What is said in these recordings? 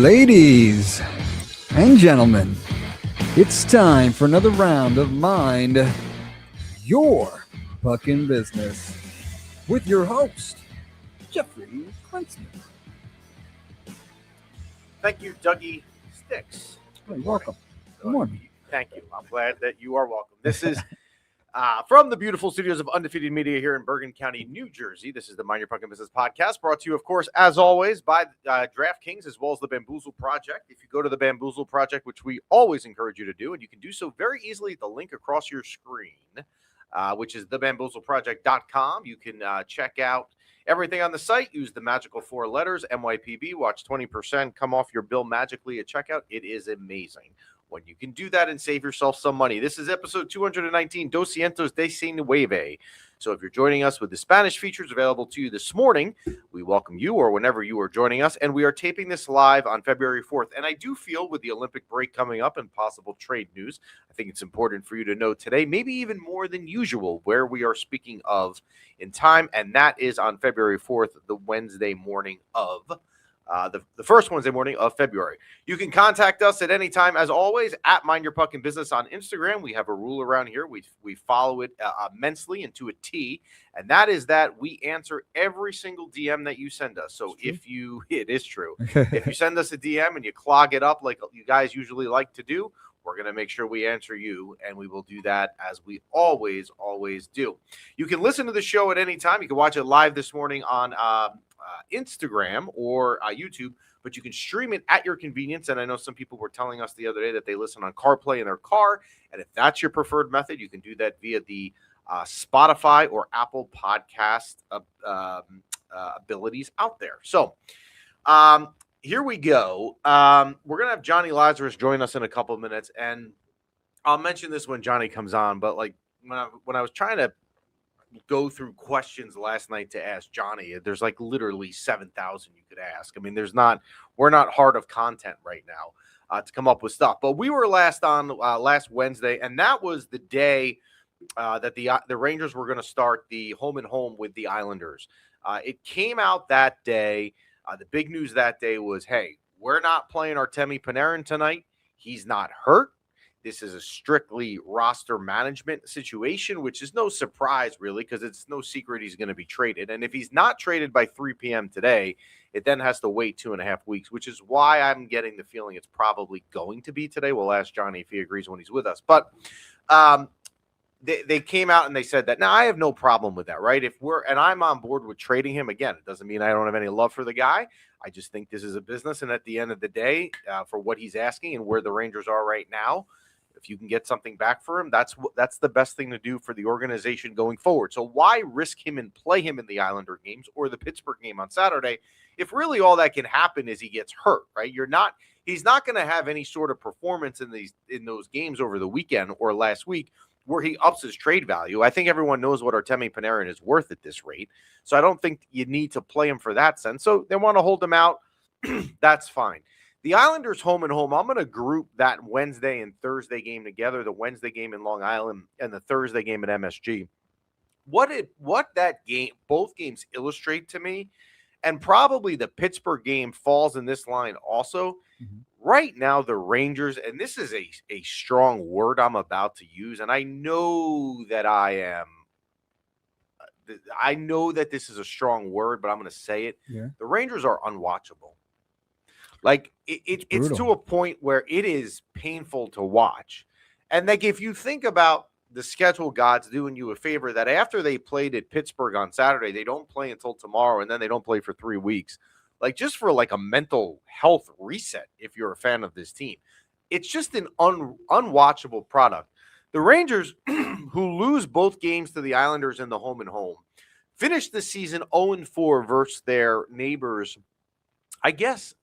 Ladies and gentlemen, it's time for another round of Mind Your Fucking Business with your host, Jeffrey Klinsman. Thank you, Dougie Sticks. You're welcome. Good morning. Thank you. I'm glad that you are welcome. This is from the beautiful studios of Undefeated Media here in Bergen County, New Jersey. This is the Mind Your Fucking Business podcast, brought to you, of course, as always, by DraftKings as well as the Bamboozle Project. If you go to the Bamboozle Project, which we always encourage you to do, and you can do so very easily at the link across your screen, which is thebamboozleproject.com. You can check out everything on the site. Use the magical 4 letters, MYPB. Watch 20% come off your bill magically at checkout. It is amazing when you can do that and save yourself some money. This is episode 219, Dos Cientos de Nueve. So if you're joining us with the Spanish features available to you this morning, we welcome you or whenever you are joining us. And we are taping this live on February 4th. And I do feel with the Olympic break coming up and possible trade news, I think it's important for you to know today, maybe even more than usual, where we are speaking of in time. And that is on February 4th, the Wednesday morning of the first Wednesday morning of February. You can contact us at any time, as always, at Mind Your Fucking Business on Instagram. We have a rule around here. We follow it immensely and to a T, and that is that we answer every single DM that you send us. So it is true. If you send us a DM and you clog it up like you guys usually like to do, we're going to make sure we answer you, and we will do that as we always do. You can listen to the show at any time. You can watch it live this morning on Instagram or YouTube, but you can stream it at your convenience. And I know some people were telling us the other day that they listen on CarPlay in their car. And if that's your preferred method, you can do that via the Spotify or Apple podcast abilities out there. So here we go. We're going to have Jonny Lazarus join us in a couple of minutes. And I'll mention this when Johnny comes on, but like when I was trying to go through questions last night to ask Johnny, there's like literally 7,000 you could ask. I mean, we're not hard of content right now to come up with stuff, but we were last Wednesday, and that was the day that the Rangers were going to start the home and home with the Islanders. It came out that day. The big news that day was, hey, we're not playing Artemi Panarin tonight. He's not hurt. This is a strictly roster management situation, which is no surprise, really, because it's no secret he's going to be traded. And if he's not traded by 3 p.m. today, it then has to wait 2.5 weeks, which is why I'm getting the feeling it's probably going to be today. We'll ask Johnny if he agrees when he's with us. But they came out and they said that. Now, I have no problem with that, right? And I'm on board with trading him. Again, it doesn't mean I don't have any love for the guy. I just think this is a business. And at the end of the day, for what he's asking and where the Rangers are right now, if you can get something back for him, that's the best thing to do for the organization going forward. So why risk him and play him in the Islander games or the Pittsburgh game on Saturday if really all that can happen is he gets hurt, right? He's not going to have any sort of performance in those games over the weekend or last week where he ups his trade value. I think everyone knows what Artemi Panarin is worth at this rate. So I don't think you need to play him for that sense. So they want to hold him out. That's fine. The Islanders home and home, I'm going to group that Wednesday and Thursday game together, the Wednesday game in Long Island and the Thursday game at MSG. What both games illustrate to me, and probably the Pittsburgh game falls in this line also. Mm-hmm. Right now, the Rangers, and this is a strong word I'm about to use, and I know that this is a strong word, but I'm going to say it. Yeah. The Rangers are unwatchable. Like it's to a point where it is painful to watch. And like, if you think about the schedule gods doing you a favor, that after they played at Pittsburgh on Saturday, they don't play until tomorrow. And then they don't play for 3 weeks, like just for like a mental health reset. If you're a fan of this team, it's just an unwatchable product. The Rangers, who lose both games to the Islanders in the home and home, finished the season 0-4 versus their neighbors. I guess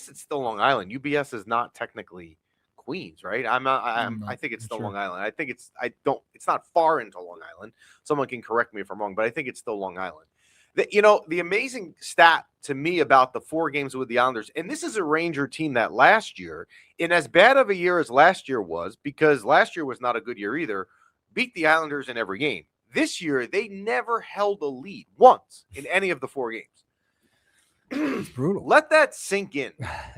it's still Long Island. UBS is not technically Queens, right? I think it's still Long Island. I think it's not far into Long Island. Someone can correct me if I'm wrong, but I think it's still Long Island. The amazing stat to me about the 4 games with the Islanders, and this is a Ranger team that last year, in as bad of a year as last year was, because last year was not a good year either, beat the Islanders in every game. This year, they never held a lead once in any of the 4 games. It's brutal. Let that sink in.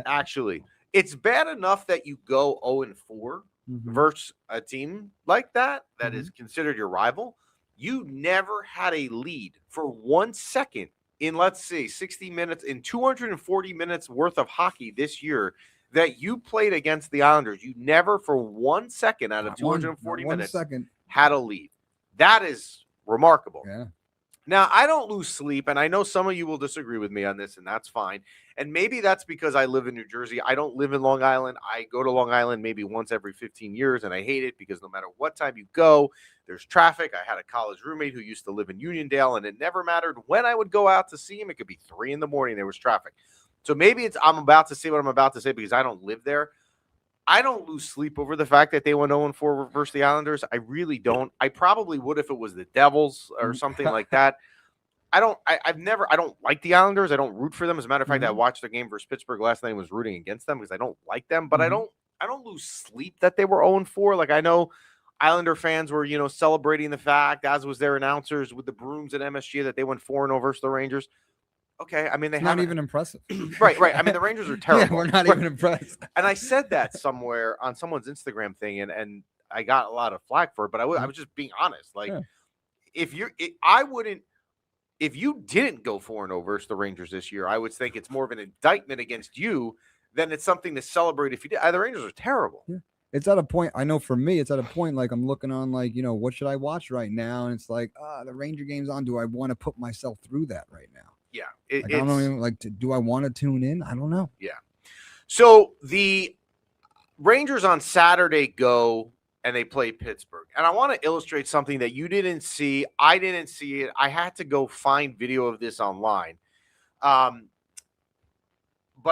Actually, it's bad enough that you go 0-4 versus a team like that is considered your rival. You never had a lead for 1 second in, let's say, 60 minutes, in 240 minutes worth of hockey this year that you played against the Islanders. You never for 1 second out of 240 minutes had a lead. That is remarkable. Yeah. Now, I don't lose sleep, and I know some of you will disagree with me on this, and that's fine. And maybe that's because I live in New Jersey. I don't live in Long Island. I go to Long Island maybe once every 15 years, and I hate it because no matter what time you go, there's traffic. I had a college roommate who used to live in Uniondale, and it never mattered when I would go out to see him. It could be 3 in the morning. There was traffic. So maybe I'm about to say what I'm about to say because I don't live there. I don't lose sleep over the fact that they went 0-4 versus the Islanders. I really don't. I probably would if it was the Devils or something like that. I don't like the Islanders. I don't root for them. As a matter of fact, I watched the game versus Pittsburgh last night and was rooting against them because I don't like them. But I don't lose sleep that they were 0-4. Like, I know Islander fans were, celebrating the fact, as was their announcers with the brooms at MSG, that they went 4-0 versus the Rangers. Okay, I mean, they haven't. Not even impressive. Right. I mean, the Rangers are terrible. Yeah, we're not even impressed. And I said that somewhere on someone's Instagram thing, and I got a lot of flack for it. But I was just being honest. Like, if you didn't go 4-0 versus the Rangers this year, I would think it's more of an indictment against you than it's something to celebrate if you did. The Rangers are terrible. Yeah. It's at a point, I know for me, it's at a point like I'm looking on, like, what should I watch right now? And it's like, the Ranger game's on. Do I want to put myself through that right now? Yeah. I don't even do I want to tune in? I don't know. Yeah. So the Rangers on Saturday go and they play Pittsburgh. And I want to illustrate something that you didn't see. I didn't see it. I had to go find video of this online. But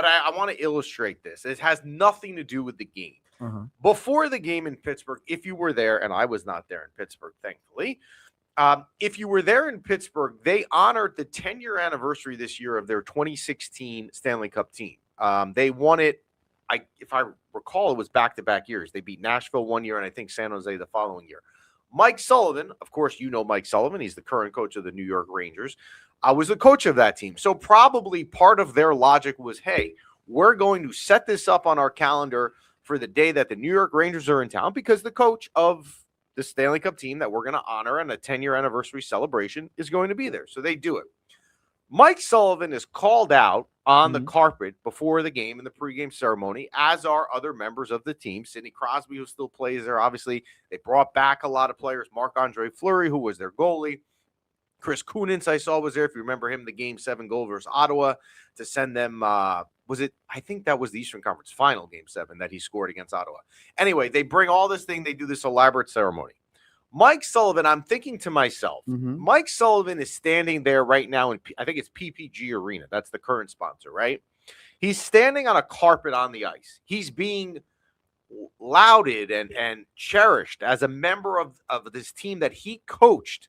I want to illustrate this. It has nothing to do with the game. Before the game in Pittsburgh, if you were there, and I was not there in Pittsburgh, thankfully, if you were there in Pittsburgh, they honored the 10-year anniversary this year of their 2016 Stanley Cup team. They won it. If I recall, it was back-to-back years. They beat Nashville one year and I think San Jose the following year. Mike Sullivan, of course, Mike Sullivan. He's the current coach of the New York Rangers. Was the coach of that team. So probably part of their logic was, hey, we're going to set this up on our calendar for the day that the New York Rangers are in town because the coach of the Stanley Cup team that we're going to honor and a 10-year anniversary celebration is going to be there. So they do it. Mike Sullivan is called out on the carpet before the game in the pregame ceremony, as are other members of the team. Sidney Crosby, who still plays there. Obviously, they brought back a lot of players. Marc-Andre Fleury, who was their goalie. Chris Kunitz, I saw, was there. If you remember him, the Game 7 goal versus Ottawa to send them I think that was the Eastern Conference Final, Game 7, that he scored against Ottawa. Anyway, they bring all this thing. They do this elaborate ceremony. Mike Sullivan, I'm thinking to myself, Mike Sullivan is standing there right now in, I think it's PPG Arena. That's the current sponsor, right? He's standing on a carpet on the ice. He's being lauded and cherished as a member of this team that he coached,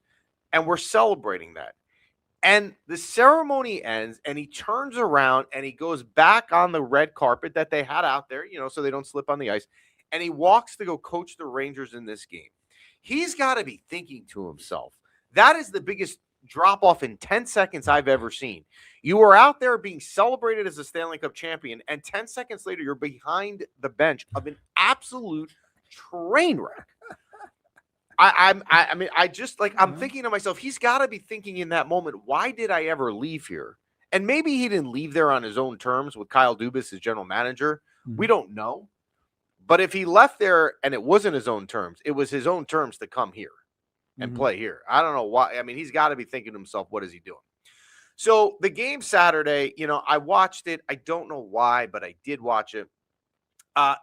and we're celebrating that. And the ceremony ends, and he turns around, and he goes back on the red carpet that they had out there, so they don't slip on the ice, and he walks to go coach the Rangers in this game. He's got to be thinking to himself, that is the biggest drop-off in 10 seconds I've ever seen. You were out there being celebrated as a Stanley Cup champion, and 10 seconds later, you're behind the bench of an absolute train wreck. I'm thinking to myself, he's got to be thinking in that moment, why did I ever leave here? And maybe he didn't leave there on his own terms with Kyle Dubas, his general manager. We don't know. But if he left there and it wasn't his own terms, it was his own terms to come here and play here. I don't know why. I mean, he's got to be thinking to himself, what is he doing? So the game Saturday, I watched it. I don't know why, but I did watch it.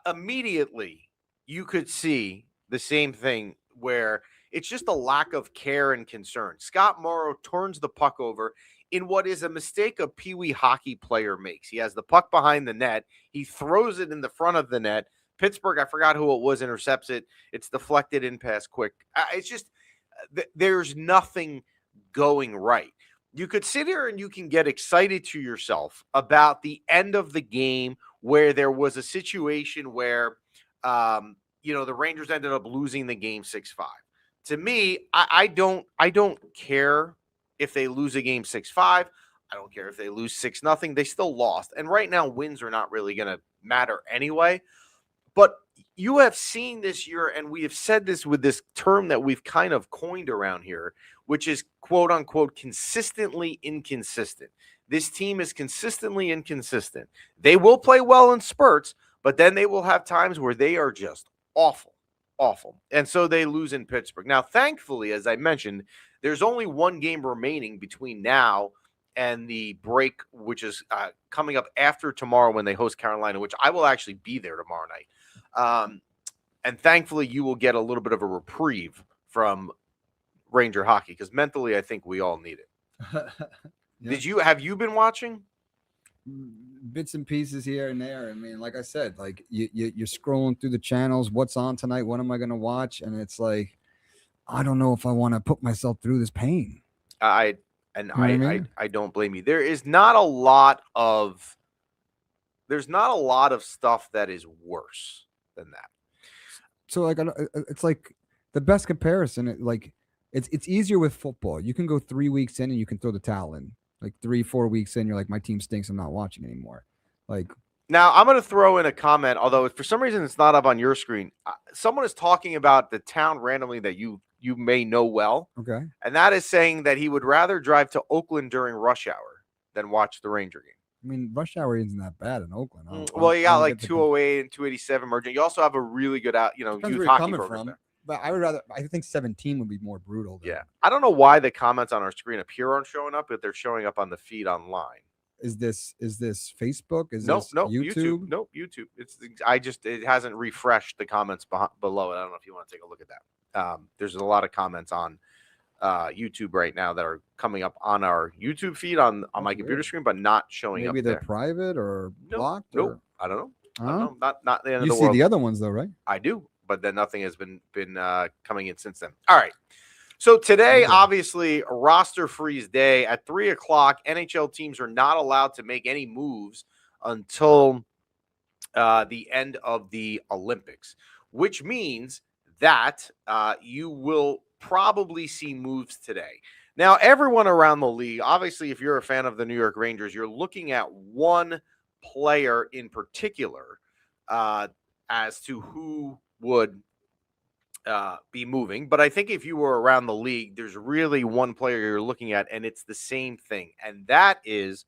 Immediately, you could see the same thing where it's just a lack of care and concern. Scott Morrow turns the puck over in what is a mistake a peewee hockey player makes. He has the puck behind the net. He throws it in the front of the net. Pittsburgh, I forgot who it was, intercepts it. It's deflected in pass quick. It's just there's nothing going right. You could sit here and you can get excited to yourself about the end of the game where there was a situation where the Rangers ended up losing the game 6-5. To me, I don't care if they lose a game 6-5. I don't care if they lose 6-0. They still lost. And right now, wins are not really going to matter anyway. But you have seen this year, and we have said this with this term that we've kind of coined around here, which is quote unquote consistently inconsistent. This team is consistently inconsistent. They will play well in spurts, but then they will have times where they are just awful. And so they lose in Pittsburgh. Now, thankfully, as I mentioned, there's only one game remaining between now and the break, which is coming up after tomorrow when they host Carolina, which I will actually be there tomorrow night. And thankfully, you will get a little bit of a reprieve from Ranger hockey because mentally, I think we all need it. Yeah. Have you been watching? Bits and pieces here and there. I mean, like I said, like you're scrolling through the channels. What's on tonight? What am I going to watch? And it's like, I don't know if I want to put myself through this pain. I don't blame you. There's not a lot of stuff that is worse than that. So like, it's like the best comparison. It's easier with football. You can go 3 weeks in and you can throw the towel in. Like 3-4 weeks in, you're like, my team stinks. I'm not watching anymore. Like, now I'm going to throw in a comment, although for some reason it's not up on your screen. Someone is talking about the town randomly that you may know well. Okay. And that is saying that he would rather drive to Oakland during rush hour than watch the Ranger game. I mean, rush hour isn't that bad in Oakland. Well, you got like 208 and 287 merging. You also have a really good youth hockey program there. But I think 17 would be more brutal. Yeah. I don't know why the comments on our screen up here aren't showing up, but they're showing up on the feed online. Is this Facebook? Is this YouTube? Nope, YouTube. It hasn't refreshed the comments below it. I don't know if you want to take a look at that. There's a lot of comments on YouTube right now that are coming up on our YouTube feed on my computer screen, but not showing up. Maybe they're private or blocked. Nope. I don't know. I don't know. Not the end of the world. You see the other ones though, right? I do, but then nothing has been coming in since then. All right. So today, obviously, a roster freeze day at 3:00. NHL teams are not allowed to make any moves until the end of the Olympics, which means that you will probably see moves today. Now, everyone around the league, obviously, if you're a fan of the New York Rangers, you're looking at one player in particular as to who would be moving. But I think if you were around the league, there's really one player you're looking at, and it's the same thing, and that is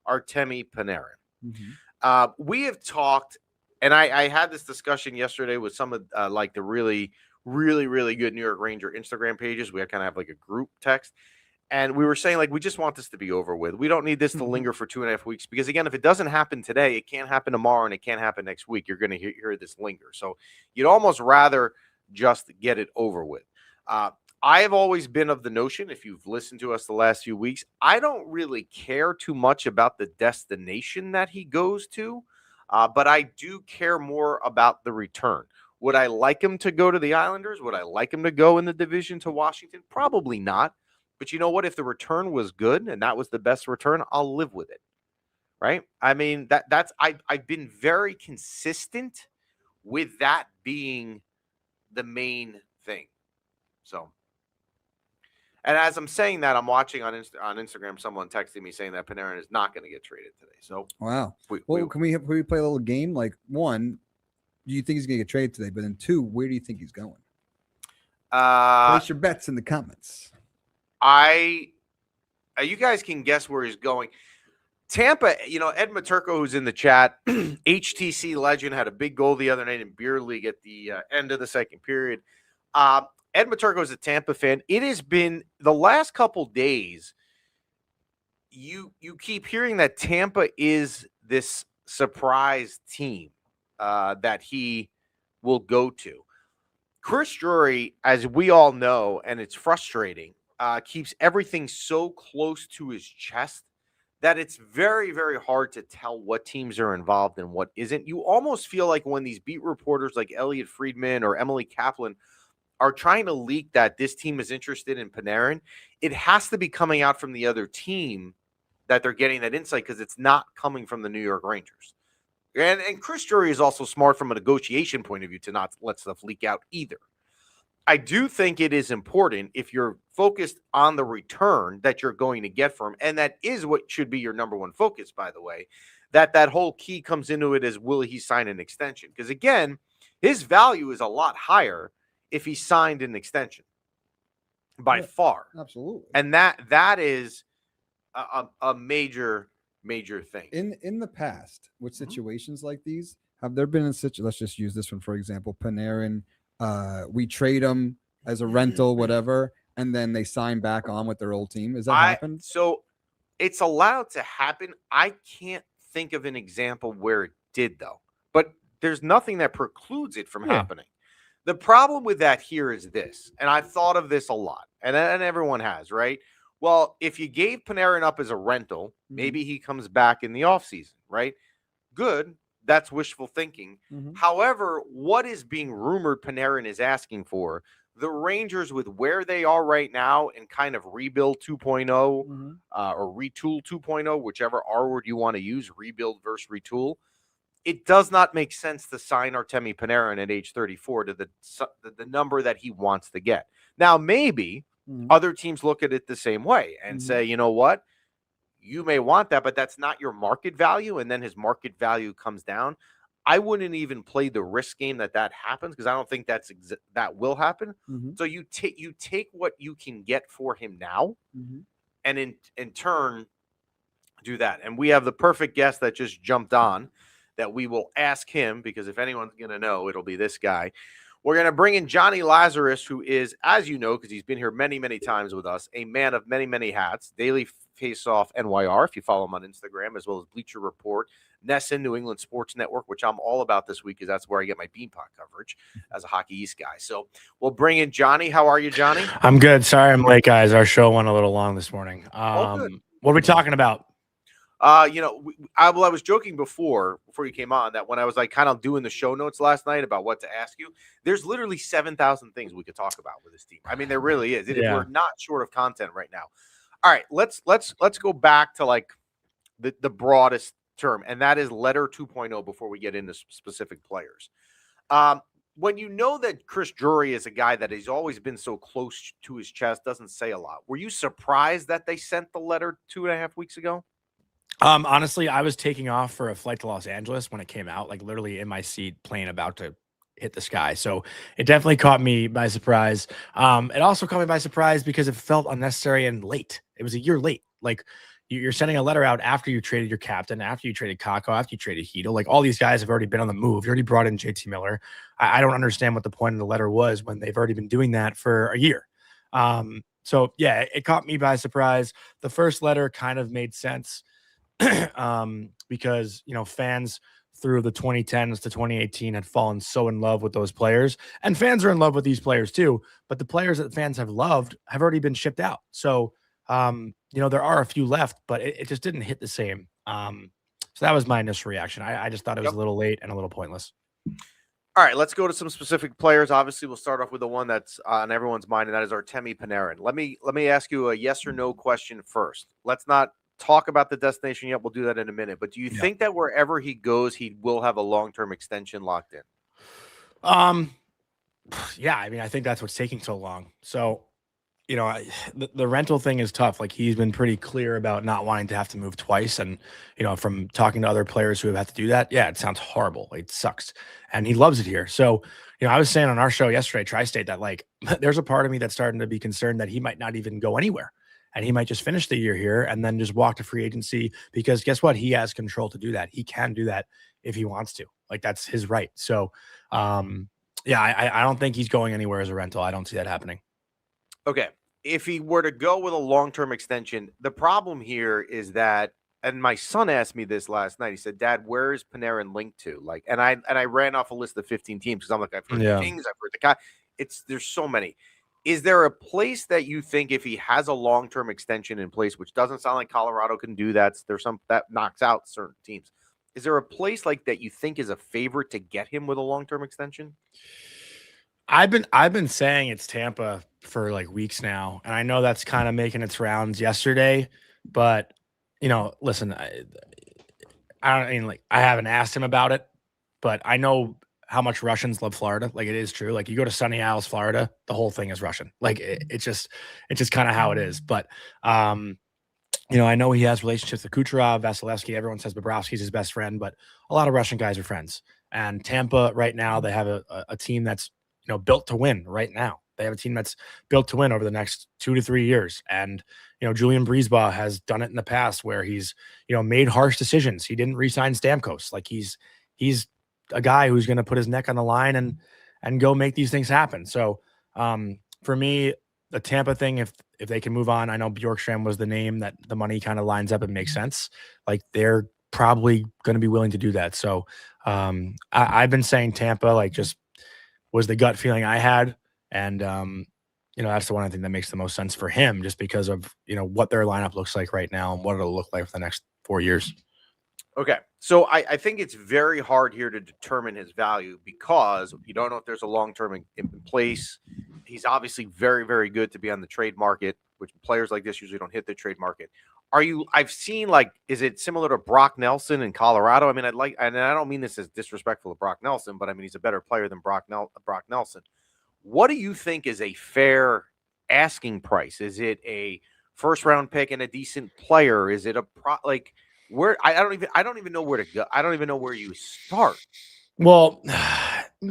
Artemi Panarin. Mm-hmm. We have talked, and I had this discussion yesterday with some of like the really good New York Ranger Instagram pages. We kind of have like a group text, and we were saying like we just want this to be over with. We don't need this to linger for 2.5 weeks because again, if it doesn't happen today, it can't happen tomorrow, and it can't happen next week. You're going to hear this linger. So you'd almost rather just get it over with. I have always been of the notion, if you've listened to us the last few weeks, I don't really care too much about the destination that he goes to, but I do care more about the return. Would I like him to go to the Islanders? Would I like him to go in the division to Washington? Probably not. But you know what? If the return was good and that was the best return, I'll live with it. Right? I mean, I've been very consistent with that being the main thing. So, and as I'm saying that, I'm watching on Instagram someone texting me saying that Panarin is not going to get traded today. So, wow. Can we play a little game? Like, one, do you think he's going to get traded today? But then two, where do you think he's going? Place your bets in the comments. You guys can guess where he's going. Tampa, Ed Maturko, who's in the chat, HTC legend, had a big goal the other night in beer league at the end of the second period. Ed Maturko is a Tampa fan. It has been the last couple days. You keep hearing that Tampa is this surprise team that he will go to. Chris Drury, as we all know, and it's frustrating, keeps everything so close to his chest that it's very, very hard to tell what teams are involved and what isn't. You almost feel like when these beat reporters like Elliot Friedman or Emily Kaplan are trying to leak that this team is interested in Panarin, it has to be coming out from the other team that they're getting that insight because it's not coming from the New York Rangers. And Chris Drury is also smart from a negotiation point of view to not let stuff leak out either. I do think it is important if you're focused on the return that you're going to get from him, and that is what should be your number one focus, by the way, that whole key comes into it as will he sign an extension? Because again, his value is a lot higher if he signed an extension by far. Absolutely. And that is a major thing. In the past, with situations like these, have there been let's just use this one for example, Panarin, we trade them as a rental, whatever, and then they sign back on with their old team. Has that happened? So it's allowed to happen. I can't think of an example where it did, though. But there's nothing that precludes it from happening. The problem with that here is this, and I've thought of this a lot, and everyone has, right? Well, if you gave Panarin up as a rental, maybe he comes back in the offseason, right? Good. That's wishful thinking. However, what is being rumored Panarin is asking for, the Rangers with where they are right now and kind of rebuild 2.0 or retool 2.0, whichever R word you want to use, rebuild versus retool, it does not make sense to sign Artemi Panarin at age 34 to the number that he wants to get. Now, maybe other teams look at it the same way and say, you know what? You may want that, but that's not your market value, and then his market value comes down. I wouldn't even play the risk game that happens because I don't think that will happen. So you take what you can get for him now, and in turn do that. And we have the perfect guest that just jumped on that we will ask him, because if anyone's going to know, it'll be this guy. We're going to bring in Jonny Lazarus, who is, as you know, because he's been here many, many times with us, a man of many, many hats. Daily Faceoff NYR, if you follow him on Instagram, as well as Bleacher Report, Nesson, New England Sports Network, which I'm all about this week because that's where I get my Beanpot coverage as a Hockey East guy. So we'll bring in Jonny. How are you, Jonny? I'm good. Sorry I'm late, guys. Our show went a little long this morning. What are we talking about? I was joking before you came on that when I was like kind of doing the show notes last night about what to ask you, there's literally 7,000 things we could talk about with this team. I mean, there really is. Yeah. We're not short of content right now. All right, let's go back to like the broadest term, and that is letter 2.0 before we get into specific players. When you know that Chris Drury is a guy that has always been so close to his chest, doesn't say a lot. Were you surprised that they sent the letter 2.5 weeks ago? Honestly, I was taking off for a flight to Los Angeles when it came out, like literally in my seat, plane about to hit the sky. So it definitely caught me by surprise. It also caught me by surprise because it felt unnecessary and late. It was a year late. Like you're sending a letter out after you traded your captain, after you traded Kakko, after you traded Hedl. Like all these guys have already been on the move. You already brought in JT Miller. I don't understand what the point of the letter was when they've already been doing that for a year. So yeah, it caught me by surprise. The first letter kind of made sense. Because fans through the 2010s to 2018 had fallen so in love with those players, and fans are in love with these players too, but the players that fans have loved have already been shipped out. So there are a few left, but it just didn't hit the same. So that was my initial reaction. I just thought it was a little late and a little pointless. All right, let's go to some specific players. Obviously, we'll start off with the one that's on everyone's mind, and that is Artemi Panarin. Let me ask you a yes or no question first. Let's not talk about the destination yet. We'll do that in a minute. But do you think that wherever he goes, he will have a long-term extension locked in? Yeah, I mean, I think that's what's taking so long. So, the rental thing is tough. Like he's been pretty clear about not wanting to have to move twice. And, from talking to other players who have had to do that, yeah, it sounds horrible. It sucks. And he loves it here. So, I was saying on our show yesterday, Tri-State, that like, there's a part of me that's starting to be concerned that he might not even go anywhere. And he might just finish the year here and then just walk to free agency, because guess what? He has control to do that. He can do that if he wants to. Like that's his right. So, I don't think he's going anywhere as a rental. I don't see that happening. Okay. If he were to go with a long-term extension, the problem here is that, and my son asked me this last night. He said, "Dad, where is Panarin linked to?" Like, and I ran off a list of 15 teams because I'm like, I've heard the Kings, I've heard the guy. There's so many. Is there a place that you think if he has a long-term extension in place, which doesn't sound like Colorado can do that, there's some that knocks out certain teams. Is there a place like that you think is a favorite to get him with a long-term extension? I've been saying it's Tampa for like weeks now, and I know that's kind of making its rounds yesterday, but listen, I haven't asked him about it, but I know how much Russians love Florida. Like, it is true. Like, you go to Sunny Isles, Florida, the whole thing is Russian. Like, it's just kind of how it is. But, I know he has relationships with Kucherov, Vasilevsky. Everyone says Bobrovsky's his best friend, but a lot of Russian guys are friends. And Tampa right now, they have a team that's, built to win right now. They have a team that's built to win over the next 2 to 3 years. And, Julian Breezeball has done it in the past where he's, made harsh decisions. He didn't re-sign Stamkos. Like, he's a guy who's going to put his neck on the line and go make these things happen. So for me, the Tampa thing, if they can move on, I know Bjorkstrand was the name that the money kind of lines up and makes sense. Like, they're probably going to be willing to do that. So I've been saying Tampa, like, just was the gut feeling I had. And, that's the one I think that makes the most sense for him, just because of, what their lineup looks like right now and what it'll look like for the next 4 years. Okay. So I think it's very hard here to determine his value because you don't know if there's a long-term in place. He's obviously very, very good to be on the trade market, which players like this usually don't hit the trade market. I've seen, like, is it similar to Brock Nelson in Colorado? I mean, and I don't mean this as disrespectful to Brock Nelson, but I mean, he's a better player than Brock Nelson. What do you think is a fair asking price? Is it a first round pick and a decent player? Is it where I don't even know where to go. I don't even know where you start. Well,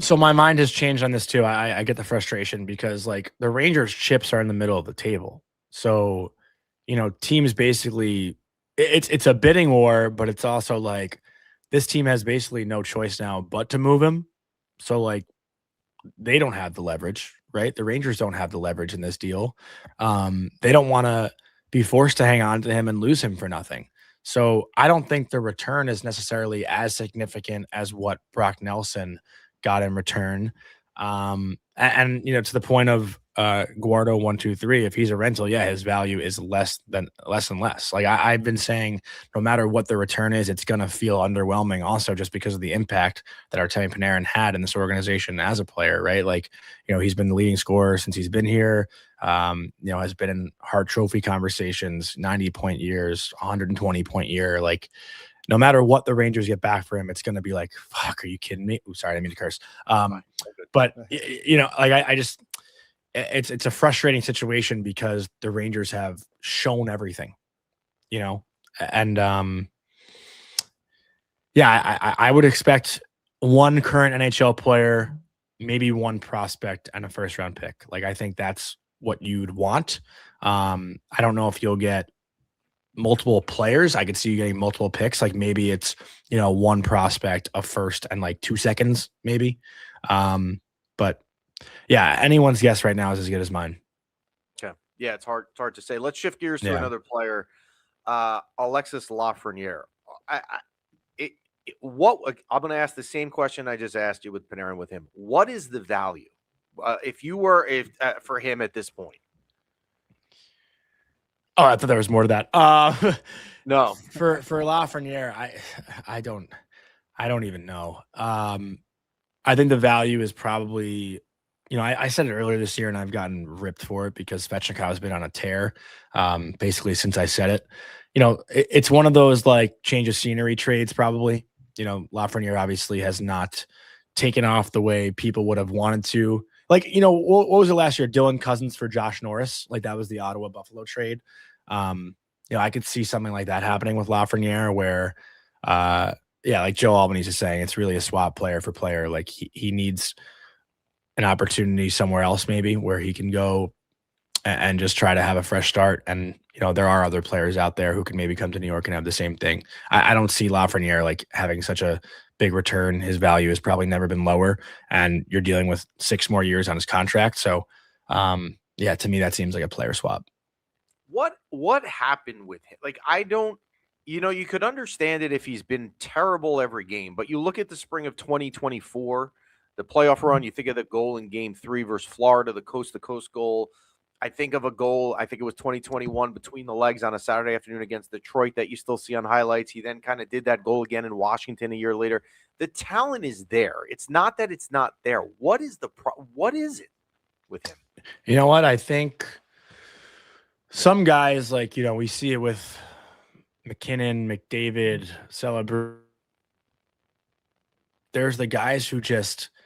so my mind has changed on this too. I get the frustration because, like, the Rangers chips are in the middle of the table. So, teams basically, it's a bidding war, but it's also like this team has basically no choice now but to move him. So, like, they don't have the leverage, right? The Rangers don't have the leverage in this deal. They don't want to be forced to hang on to him and lose him for nothing. So I don't think the return is necessarily as significant as what Brock Nelson got in return. And to the point of Guardo 123, if he's a rental, yeah, his value is less and less. Like, I've been saying, no matter what the return is, it's gonna feel underwhelming. Also, just because of the impact that Artemi Panarin had in this organization as a player, right? Like, he's been the leading scorer since he's been here. Has been in Hart Trophy conversations, 90-point years, 120-point year. Like, no matter what the Rangers get back for him, it's going to be like, fuck, are you kidding me? Ooh, sorry, I didn't mean to curse. But, I just, it's a frustrating situation because the Rangers have shown everything, and I would expect one current NHL player, maybe one prospect, and a first round pick. Like, I think that's what you'd want. I don't know if you'll get multiple players. I could see you getting multiple picks. Like, maybe it's, one prospect, a first, and like 2 seconds, maybe. But yeah, anyone's guess right now is as good as mine. Okay. Yeah, it's hard to say. Let's shift gears to another player. Alexis Lafreniere. I'm going to ask the same question I just asked you with Panarin with him. What is the value for him at this point? Oh, I thought there was more to that. No, for Lafreniere, I don't even know. I think the value is probably, I said it earlier this year and I've gotten ripped for it because Svechnikov has been on a tear, basically since I said it. It's one of those, like, change of scenery trades probably. Lafreniere obviously has not taken off the way people would have wanted to. Like, what was it last year? Dylan Cousins for Josh Norris. Like, that was the Ottawa Buffalo trade. I could see something like that happening with Lafreniere where, like Joe Albanese is saying, it's really a swap player for player. Like, he needs an opportunity somewhere else, maybe, where he can go and just try to have a fresh start. And, there are other players out there who can maybe come to New York and have the same thing. I don't see Lafreniere, like, having such a big return. His value has probably never been lower, and you're dealing with 6 more years on his contract. So, to me, that seems like a player swap. What happened with him? Like, I don't, you could understand it if he's been terrible every game, but you look at the spring of 2024, the playoff run, you think of the goal in Game 3 versus Florida, the coast-to-coast goal. I think of a goal, I think it was 2021 between the legs on a Saturday afternoon against Detroit that you still see on highlights. He then kind of did that goal again in Washington a year later. The talent is there. It's not that it's not there. What is it with him? You know what? I think some guys, like, we see it with McKinnon, McDavid, Celebrity. There's the guys who just –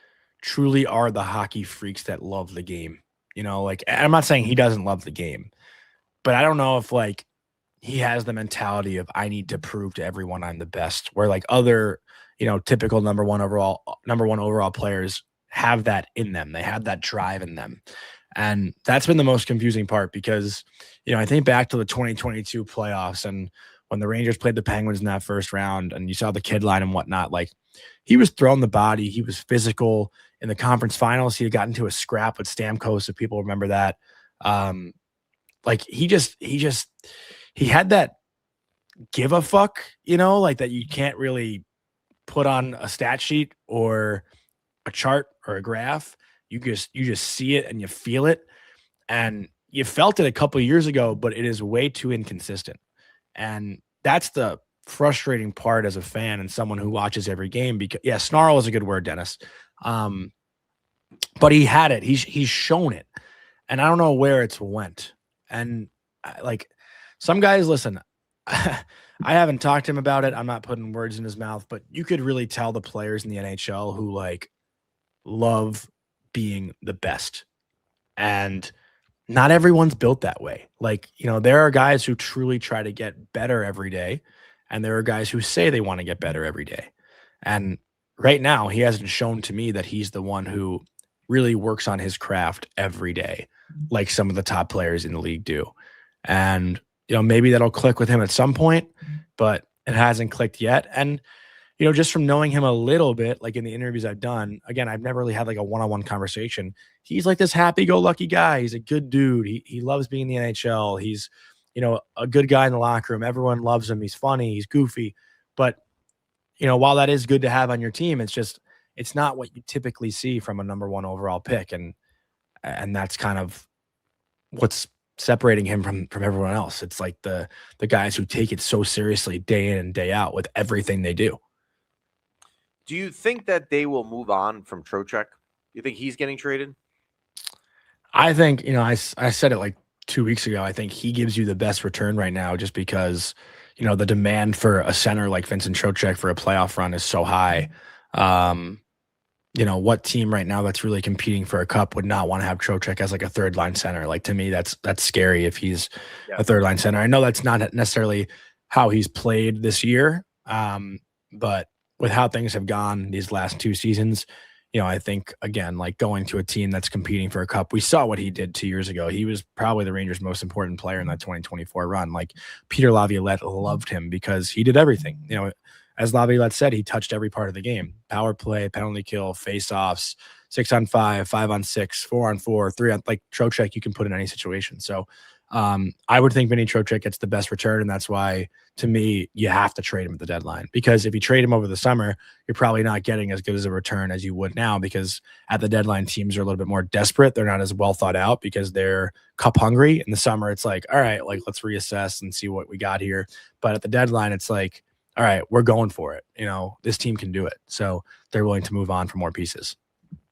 truly are the hockey freaks that love the game. You know, like, I'm not saying he doesn't love the game, but I don't know if like he has the mentality of I need to prove to everyone I'm the best, where like other, you know, typical number one overall players have that in them. They have that drive in them. And that's been the most confusing part because, you know, I think back to the 2022 playoffs and when the Rangers played the Penguins in that first round and you saw the kid line and whatnot, like he was throwing the body. He was physical. In the conference finals, he had gotten into a scrap with Stamkos, if people remember that. Like he had that give a fuck, you know, like that you can't really put on a stat sheet or a chart or a graph. You just see it and you feel it. And you felt it a couple of years ago, but it is way too inconsistent. And that's the frustrating part as a fan and someone who watches every game because snarl is a good word, Dennis. But he had it. He's shown it. And I don't know where it's went. And like some guys, listen, I haven't talked to him about it. I'm not putting words in his mouth, but you could really tell the players in the NHL who like love being the best. And not everyone's built that way. Like, you know, there are guys who truly try to get better every day. And there are guys who say they want to get better every day. And right now, he hasn't shown to me that he's the one who really works on his craft every day, like some of the top players in the league do. And, you know, maybe that'll click with him at some point, but it hasn't clicked yet. And, you know, just from knowing him a little bit, like in the interviews I've done, again, I've never really had like a one-on-one conversation. He's like this happy-go-lucky guy. He's a good dude. He loves being in the NHL. He's, you know, a good guy in the locker room. Everyone loves him. He's funny. He's goofy. But, you know, while that is good to have on your team, it's not what you typically see from a number one overall pick. And that's kind of what's separating him from everyone else. It's like the guys who take it so seriously day in and day out with everything they do. Do you think that they will move on from Trocheck? You think he's getting traded? I think, you know, I said it like 2 weeks ago. I think he gives you the best return right now just because, you know, the demand for a center like Vincent Trocheck for a playoff run is so high. You know, what team right now that's really competing for a cup would not want to have Trocheck as like a third line center? Like, to me, that's scary if he's a third line center. I know that's not necessarily how he's played this year. But with how things have gone these last 2 seasons, you know, I think, again, like going to a team that's competing for a cup, we saw what he did 2 years ago. He was probably the Rangers' most important player in that 2024 run. Like, Peter Laviolette loved him because he did everything. You know, as Laviolette said, he touched every part of the game: power play, penalty kill, face-offs, 6-on-5, 5-on-6, 4-on-4, 3-on. Like, Trocheck, you can put in any situation. So I would think Vinny Trocheck gets the best return, and that's why, to me, you have to trade him at the deadline. Because if you trade him over the summer, you're probably not getting as good as a return as you would now, because at the deadline, teams are a little bit more desperate. They're not as well thought out because they're cup hungry. In the summer, it's like, all right, like, let's reassess and see what we got here. But at the deadline, it's like, all right, we're going for it. You know, this team can do it. So they're willing to move on for more pieces.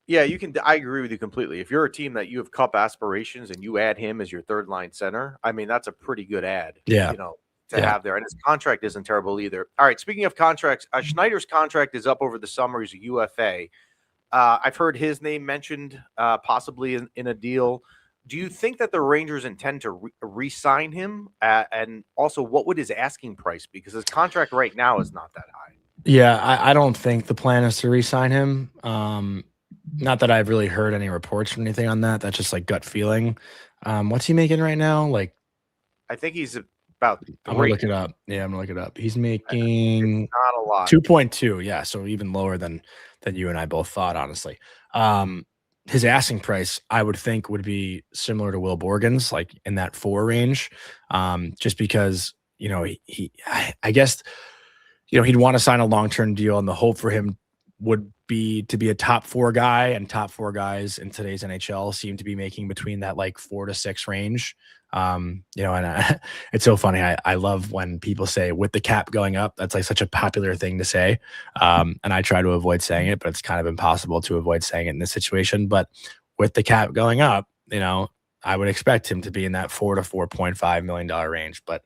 Yeah, you can. I agree with you completely. If you're a team that you have cup aspirations and you add him as your third line center, I mean, that's a pretty good add. Yeah. You know, to have there. And his contract isn't terrible either. All right, speaking of contracts, Schneider's contract is up over the summer. He's a UFA. I've heard his name mentioned possibly in a deal. Do you think that the Rangers intend to re-sign him? And also, what would his asking price be? Because his contract right now is not that high. Yeah, I don't think the plan is to re-sign him. Not that I've really heard any reports or anything on that. That's just like gut feeling. What's he making right now? Like, I think he's about 3. I'm gonna look it up. Yeah, I'm gonna look it up. He's making not a lot. 2.2. Yeah, so even lower than you and I both thought, honestly. His asking price, I would think, would be similar to Will Borgen's, like in that 4 range. Just because, you know, I guess, you know, he'd want to sign a long-term deal, and the hope for him would be to be a top 4 guy, and top 4 guys in today's NHL seem to be making between that like 4 to 6 range. You know, and it's so funny. I love when people say with the cap going up. That's like such a popular thing to say. And I try to avoid saying it, but it's kind of impossible to avoid saying it in this situation. But with the cap going up, you know, I would expect him to be in that $4 to $4.5 million range. But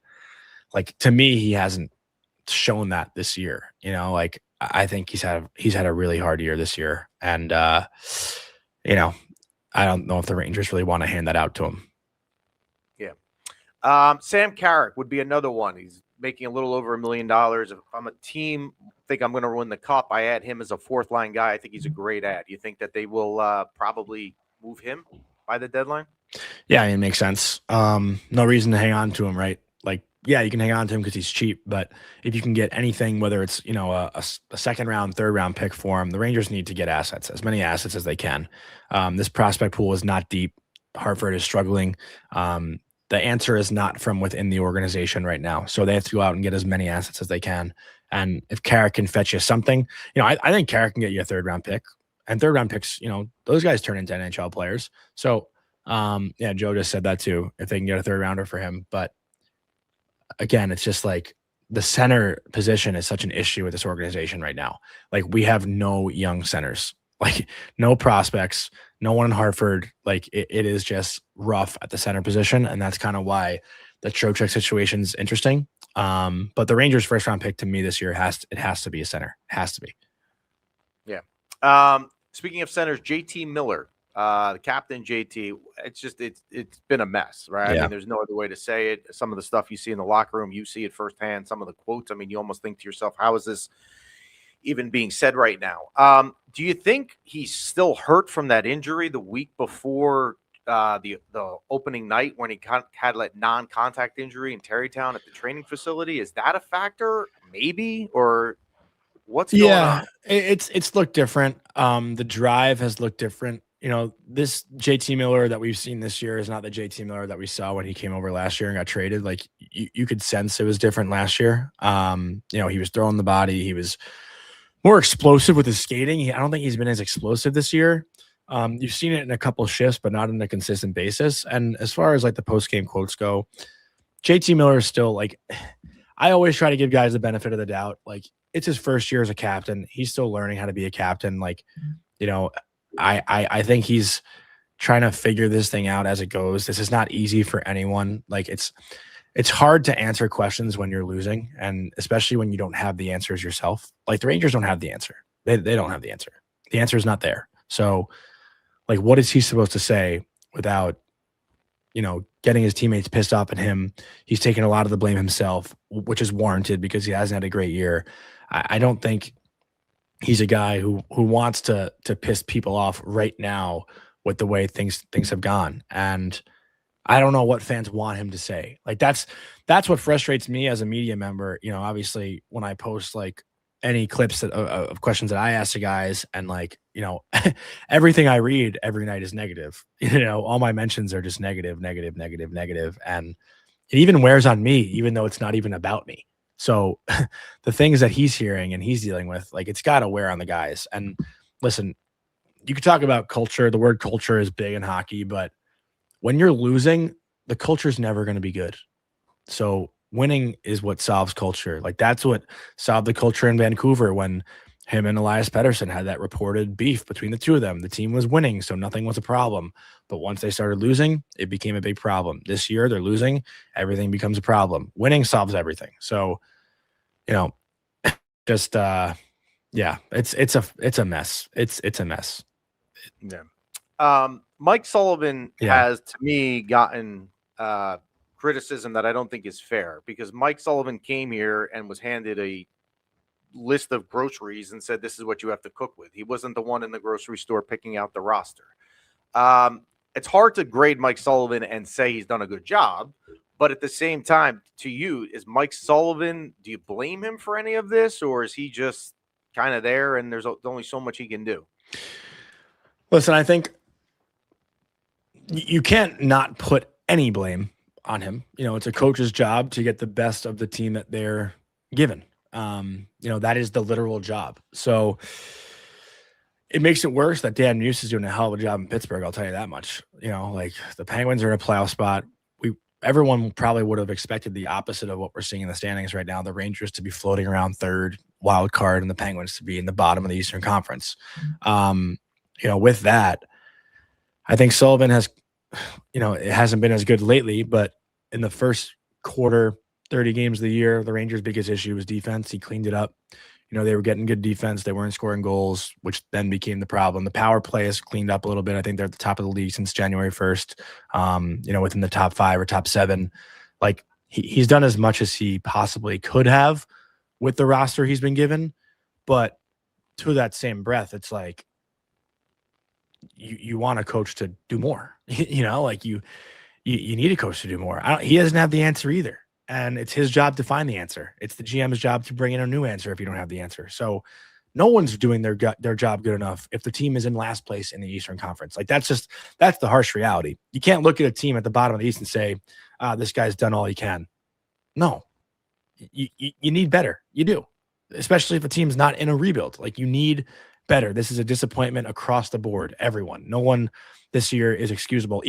like, to me, he hasn't shown that this year. You know, like, I think he's had a really hard year this year, and you know, I don't know if the Rangers really want to hand that out to him. Sam Carrick would be another one. He's making a little over $1 million. If I'm a team, think I'm going to win the cup, I add him as a fourth line guy. I think he's a great add. You think that they will probably move him by the deadline? Yeah, it makes sense. No reason to hang on to him, right? Like, yeah, you can hang on to him because he's cheap, but if you can get anything, whether it's a second round, third round pick for him, the Rangers need to get assets, as many assets as they can. This prospect pool is not deep. Hartford is struggling. The answer is not from within the organization right now. So they have to go out and get as many assets as they can. And if Carrick can fetch you something, I think Carrick can get you a third round pick. And third round picks, those guys turn into NHL players. So, yeah, Joe just said that too, if they can get a third rounder for him. But again, it's just like the center position is such an issue with this organization right now. Like, we have no young centers, like no prospects, no one in Hartford. Like it is just rough at the center position. And that's kind of why the Trocheck situation is interesting. But the Rangers first round pick to me this year has to be a center. It has to be. Yeah. Speaking of centers, JT Miller, the captain JT, it's been a mess, right? Yeah. I mean, there's no other way to say it. Some of the stuff you see in the locker room, you see it firsthand. Some of the quotes, I mean, you almost think to yourself, how is this even being said right now? Do you think he's still hurt from that injury the week before the opening night when he had that non-contact injury in Terrytown at the training facility? Is that a factor? Maybe, or what's going on? It's looked different. The drive has looked different. This JT Miller that we've seen this year is not the JT Miller that we saw when he came over last year and got traded. Like you could sense it was different last year. He was throwing the body. He was more explosive with his skating. I don't think he's been as explosive this year. You've seen it in a couple of shifts, but not on a consistent basis. And as far as like the post-game quotes go, JT Miller is still like, I always try to give guys the benefit of the doubt. Like, it's his first year as a captain. He's still learning how to be a captain. Like, I think he's trying to figure this thing out as it goes. This is not easy for anyone. Like, it's hard to answer questions when you're losing, and especially when you don't have the answers yourself. Like, the Rangers don't have the answer. They don't have the answer. The answer is not there. So, like, what is he supposed to say without, getting his teammates pissed off at him? He's taking a lot of the blame himself, which is warranted because he hasn't had a great year. I don't think he's a guy who wants to piss people off right now with the way things have gone. And I don't know what fans want him to say. Like, that's what frustrates me as a media member. Obviously when I post like any clips of questions that I ask the guys, and like, everything I read every night is negative. All my mentions are just negative. And it even wears on me, even though it's not even about me. So the things that he's hearing and he's dealing with, like, it's got to wear on the guys. And listen, you could talk about culture. The word culture is big in hockey, but when you're losing, the culture is never going to be good. So winning is what solves culture. Like, that's what solved the culture in Vancouver when him and Elias Pettersson had that reported beef between the two of them. The team was winning, so nothing was a problem. But once they started losing, it became a big problem. This year, they're losing. Everything becomes a problem. Winning solves everything. So, just yeah, it's a mess. It's a mess. Yeah. Mike Sullivan Yeah. has, to me, gotten criticism that I don't think is fair, because Mike Sullivan came here and was handed a list of groceries and said, this is what you have to cook with. He wasn't the one in the grocery store picking out the roster. It's hard to grade Mike Sullivan and say he's done a good job, but at the same time, to you, is Mike Sullivan, do you blame him for any of this, or is he just kind of there and there's only so much he can do? Listen, I think you can't not put any blame on him. It's a coach's job to get the best of the team that they're given. That is the literal job. So it makes it worse that Dan Muse is doing a hell of a job in Pittsburgh. I'll tell you that much. Like, the Penguins are in a playoff spot. Everyone probably would have expected the opposite of what we're seeing in the standings right now. The Rangers to be floating around third wild card and the Penguins to be in the bottom of the Eastern Conference. With that, I think Sullivan has, it hasn't been as good lately, but in the first quarter, 30 games of the year, the Rangers' biggest issue was defense. He cleaned it up. They were getting good defense. They weren't scoring goals, which then became the problem. The power play has cleaned up a little bit. I think they're at the top of the league since January 1st, within the top 5 or top 7. Like he's done as much as he possibly could have with the roster he's been given. But to that same breath, it's like you want a coach to do more, you need a coach to do more. He doesn't have the answer either. And it's his job to find the answer. It's the GM's job to bring in a new answer if you don't have the answer. So no one's doing their job good enough if the team is in last place in the Eastern Conference. Like that's the harsh reality. You can't look at a team at the bottom of the East and say, this guy's done all he can. No, you need better. You do, especially if a team's not in a rebuild. Like you need better. This is a disappointment across the board. Everyone, no one this year is excusable.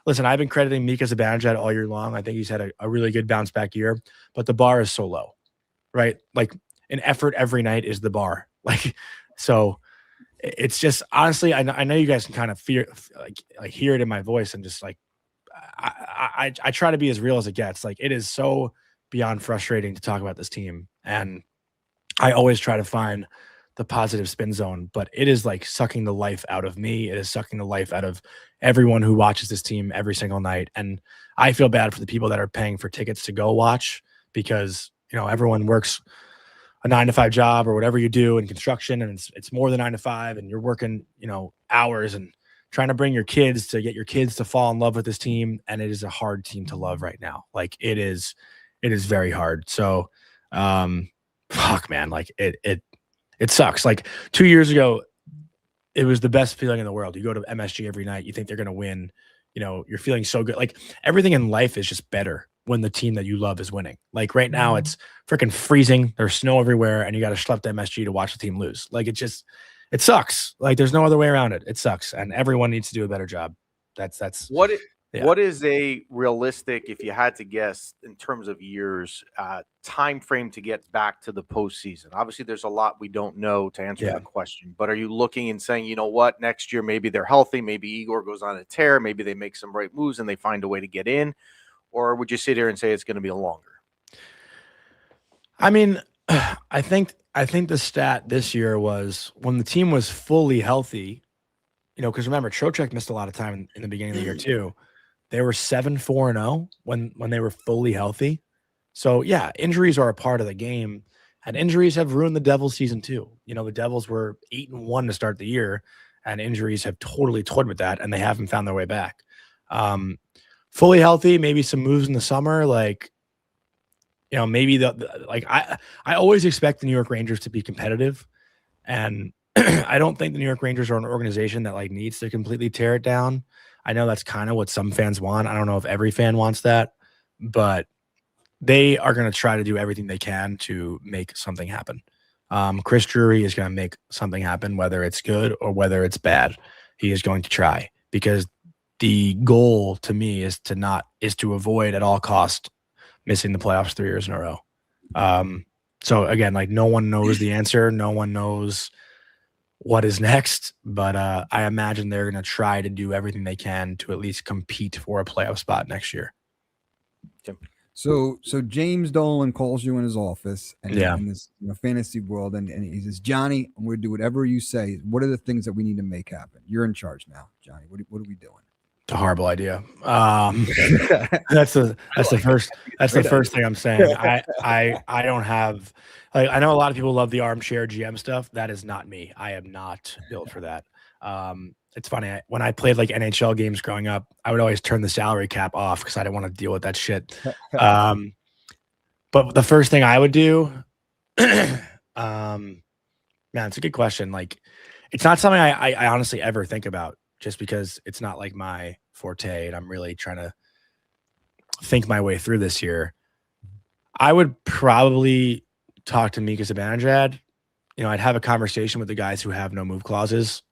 Listen, I've been crediting Mika Zibanejad all year long. I think he's had a really good bounce back year, but the bar is so low, right? Like an effort every night is the bar. Like, so it's just, honestly, I know you guys can kind of hear it in my voice, and just like, I try to be as real as it gets. Like it is so beyond frustrating to talk about this team. And I always try to find the positive spin zone, but it is like sucking the life out of me. It is sucking the life out of everyone who watches this team every single night. And I feel bad for the people that are paying for tickets to go watch, because, everyone works a 9-to-5 job or whatever you do in construction. And it's more than 9 to 5, and you're working, hours and trying to bring your kids to get your kids to fall in love with this team. And it is a hard team to love right now. Like it is very hard. So, fuck, man, like it sucks. Like 2 years ago, it was the best feeling in the world. You go to MSG every night, you think they're going to win. You're feeling so good. Like everything in life is just better when the team that you love is winning. Like right now, it's freaking freezing. There's snow everywhere, and you got to schlep to MSG to watch the team lose. Like it sucks. Like there's no other way around it. It sucks, and everyone needs to do a better job. That's What is a realistic, if you had to guess, in terms of years, time frame to get back to the postseason? Obviously, there's a lot we don't know to answer the question, but are you looking and saying, you know what, next year maybe they're healthy, maybe Igor goes on a tear, maybe they make some right moves and they find a way to get in, or would you sit here and say it's going to be a longer? I mean, I think the stat this year was when the team was fully healthy. Because remember, Trocheck missed a lot of time in the beginning of the year too. They were 7-4-0 when they were fully healthy. So yeah, injuries are a part of the game, and injuries have ruined the Devils season too. The Devils were 8-1 to start the year, and injuries have totally toyed with that, and they haven't found their way back. Fully healthy, maybe some moves in the summer, like maybe I always expect the New York Rangers to be competitive, and I don't think the New York Rangers are an organization that needs to completely tear it down. I know that's kind of what some fans want. I don't know if every fan wants that, but they are going to try to do everything they can to make something happen. Chris Drury is going to make something happen, whether it's good or whether it's bad. He is going to try, because the goal to me is to avoid at all costs missing the playoffs 3 years in a row. So again, no one knows the answer. No one knows what is next, but I imagine they're going to try to do everything they can to at least compete for a playoff spot next year. So James Dolan calls you in his office and in this fantasy world, and he says, Johnny, I'm going to do whatever you say. What are the things that we need to make happen? You're in charge now, Johnny. What are we doing? It's a horrible idea. That's the first thing I'm saying. I don't have, I know a lot of people love the armchair GM stuff. That is not me. I am not built for that. It's funny. When I played NHL games growing up, I would always turn the salary cap off because I didn't want to deal with that shit. But the first thing I would do, man, it's a good question. It's not something I honestly ever think about, just because it's not my forte, and I'm really trying to think my way through this year. I would probably talk to Mika Zibanejad. I'd have a conversation with the guys who have no move clauses.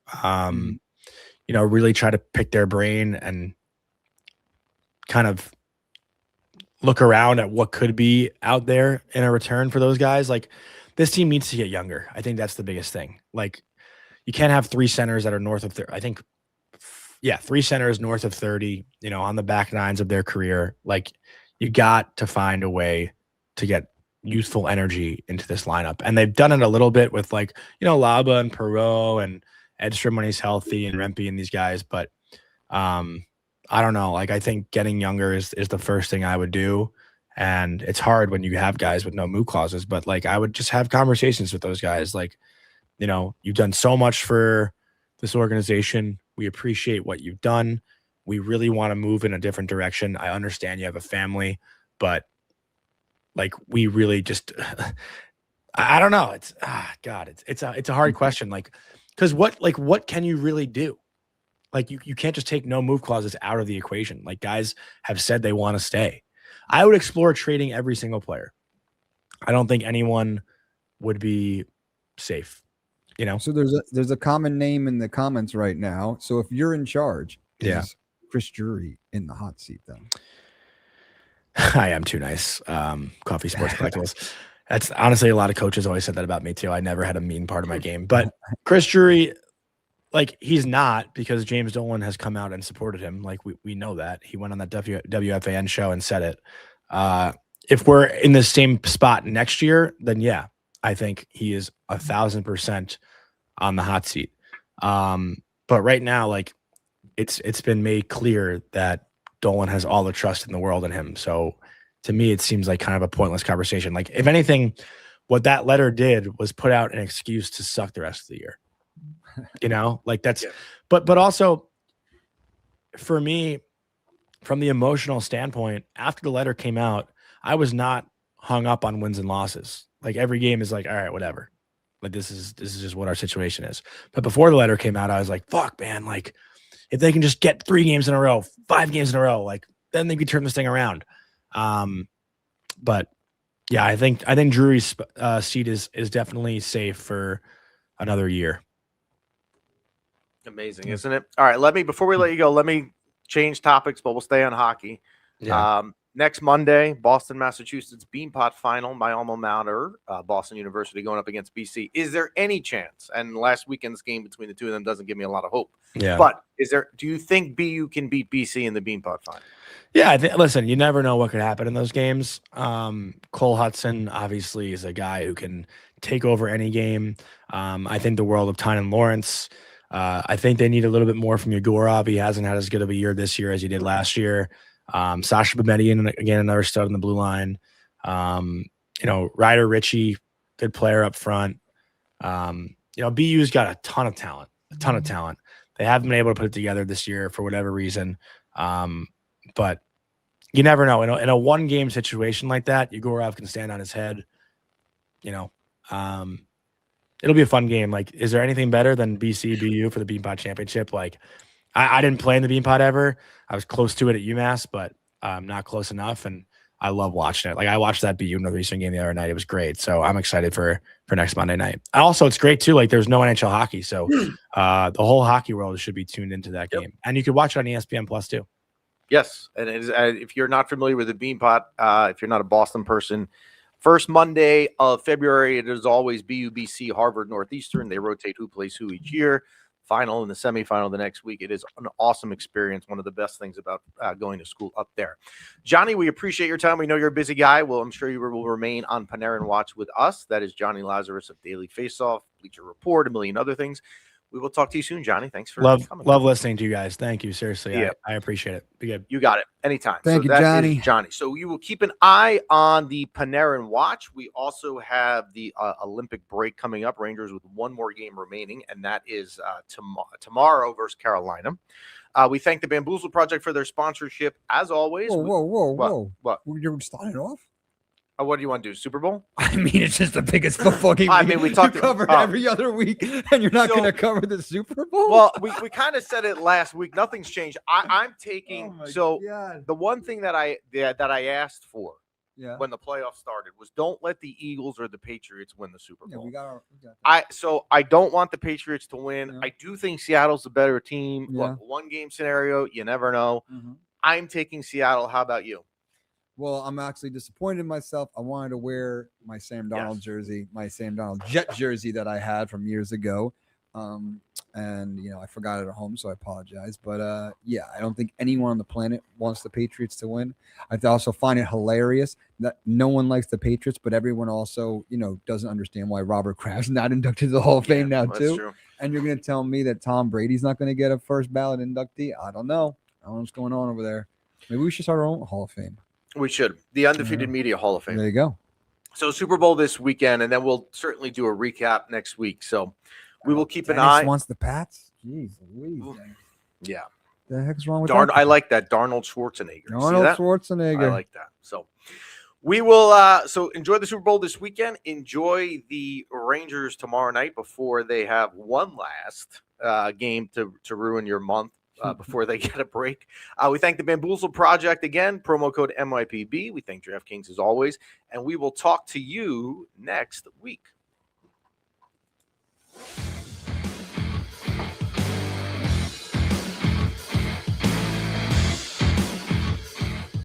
Really try to pick their brain and kind of look around at what could be out there in a return for those guys. This team needs to get younger. I think that's the biggest thing. You can't have 3 centers that are north of 30. I think, 3 centers north of 30, on the back nines of their career. You got to find a way to get youthful energy into this lineup. And they've done it a little bit with like, Laba and Perot and Edstrom when he's healthy and Rempe and these guys. But I don't know. Like, I think getting younger is the first thing I would do. And it's hard when you have guys with no move clauses, but like, I would just have conversations with those guys. Like, you've done so much for this organization. We appreciate what you've done. We really want to move in a different direction. I understand you have a family, but like, we really just, I don't know. It's God, it's a hard question. Like, because what can you really do? Like, you can't just take no move clauses out of the equation. Like, guys have said they want to stay. I would explore trading every single player. I don't think anyone would be safe. So there's a common name in the comments right now. So if you're in charge, is Chris Drury in the hot seat then? I am too nice. Coffee Sports Collectibles. That's honestly, a lot of coaches always said that about me too. I never had a mean part of my game, but Chris Drury, like, he's not, because James Dolan has come out and supported him. Like, we know that. He went on that WFAN show and said it. If we're in the same spot next year, then yeah, I think he is 1,000% on the hot seat. But right now, like, it's been made clear that Dolan has all the trust in the world in him. So to me, it seems like kind of a pointless conversation. Like, if anything, what that letter did was put out an excuse to suck the rest of the year. Like, that's, but also for me, from the emotional standpoint, after the letter came out, I was not hung up on wins and losses. Like, every game is like, all right, whatever. Like, this is just what our situation is. But before the letter came out, I was like, fuck, man. Like, if they can just get 3 games in a row, 5 games in a row, like, then they could turn this thing around. But yeah, I think Drury's seat is definitely safe for another year. Amazing, isn't it? All right, before we let you go, let me change topics, but we'll stay on hockey. Yeah. Next Monday, Boston, Massachusetts Beanpot final, my alma mater, Boston University going up against BC. Is there any chance? And last weekend's game between the two of them doesn't give me a lot of hope. Yeah. But do you think BU can beat BC in the Beanpot final? Yeah, listen, you never know what could happen in those games. Cole Hudson obviously is a guy who can take over any game. I think the world of Tynan Lawrence. I think they need a little bit more from Yegorov. He hasn't had as good of a year this year as he did last year. Sasha Bemedian, again, another stud on the blue line. Ryder Ritchie, good player up front. BU's got a ton of talent. They haven't been able to put it together this year for whatever reason. But you never know. In a one-game situation like that, Yegorov can stand on his head. It'll be a fun game. Like, is there anything better than BC BU for the Beanpot Championship? Like, I didn't play in the Beanpot ever. I was close to it at UMass, but not close enough. And I love watching it. Like, I watched that BU Northeastern game the other night. It was great. So I'm excited for next Monday night. Also, it's great too. Like, there's no NHL hockey. So the whole hockey world should be tuned into that game. And you can watch it on ESPN Plus too. Yes. And it is, if you're not familiar with the Beanpot, if you're not a Boston person, first Monday of February, it is always BU, BC, Harvard, Northeastern. They rotate who plays who each year. Final and the semifinal the next week. It is an awesome experience. One of the best things about going to school up there. Johnny, we appreciate your time. We know you're a busy guy. Well, I'm sure you will remain on Panarin Watch with us. That is Jonny Lazarus of Daily Faceoff, Bleacher Report, a million other things. We will talk to you soon, Johnny. Thanks for coming. Love listening to you guys. Thank you. Seriously. Yeah. I appreciate it. Be good. You got it. Anytime. Thank you, Johnny. Johnny. So you will keep an eye on the Panarin Watch. We also have the Olympic break coming up. Rangers with one more game remaining, and that is tomorrow versus Carolina. We thank the Bamboozle Project for their sponsorship, as always. Whoa. What? You're starting off? What do you want to do? Super Bowl? I mean, it's just the biggest football game. I mean, we talked covered every other week, and you're not going to cover the Super Bowl? Well, we kind of said it last week. Nothing's changed. I'm taking God. the one thing that I asked for Yeah. when the playoffs started was don't let the Eagles or the Patriots win the Super Bowl. We got that. I don't want the Patriots to win. Yeah. I do think Seattle's a better team. Yeah. Look, one game scenario, you never know. Mm-hmm. I'm taking Seattle. How about you? Well, I'm actually disappointed in myself. I wanted to wear my Sam Darnold jersey, my Sam Darnold Jet jersey that I had from years ago. And I forgot it at home, so I apologize. But yeah, I don't think anyone on the planet wants the Patriots to win. I also find it hilarious that no one likes the Patriots, but everyone also doesn't understand why Robert Kraft's not inducted to the Hall of Fame now that's too. true. And you're going to tell me that Tom Brady's not going to get a first ballot inductee? I don't know. I don't know what's going on over there. Maybe we should start our own Hall of Fame. We should. The Undefeated Media Hall of Fame. There you go. So Super Bowl this weekend, and then we'll certainly do a recap next week. So we will keep an Dennis eye. wants the Pats? Jeez Louise. Yeah. The heck's wrong with I that? like that. Darnold Schwarzenegger. You see Arnold that? Schwarzenegger. I like that. So we will so enjoy the Super Bowl this weekend. Enjoy the Rangers tomorrow night before they have one last game to ruin your month before they get a break. We thank the Bamboozle Project again, promo code MYPB. We thank DraftKings as always, and we will talk to you next week.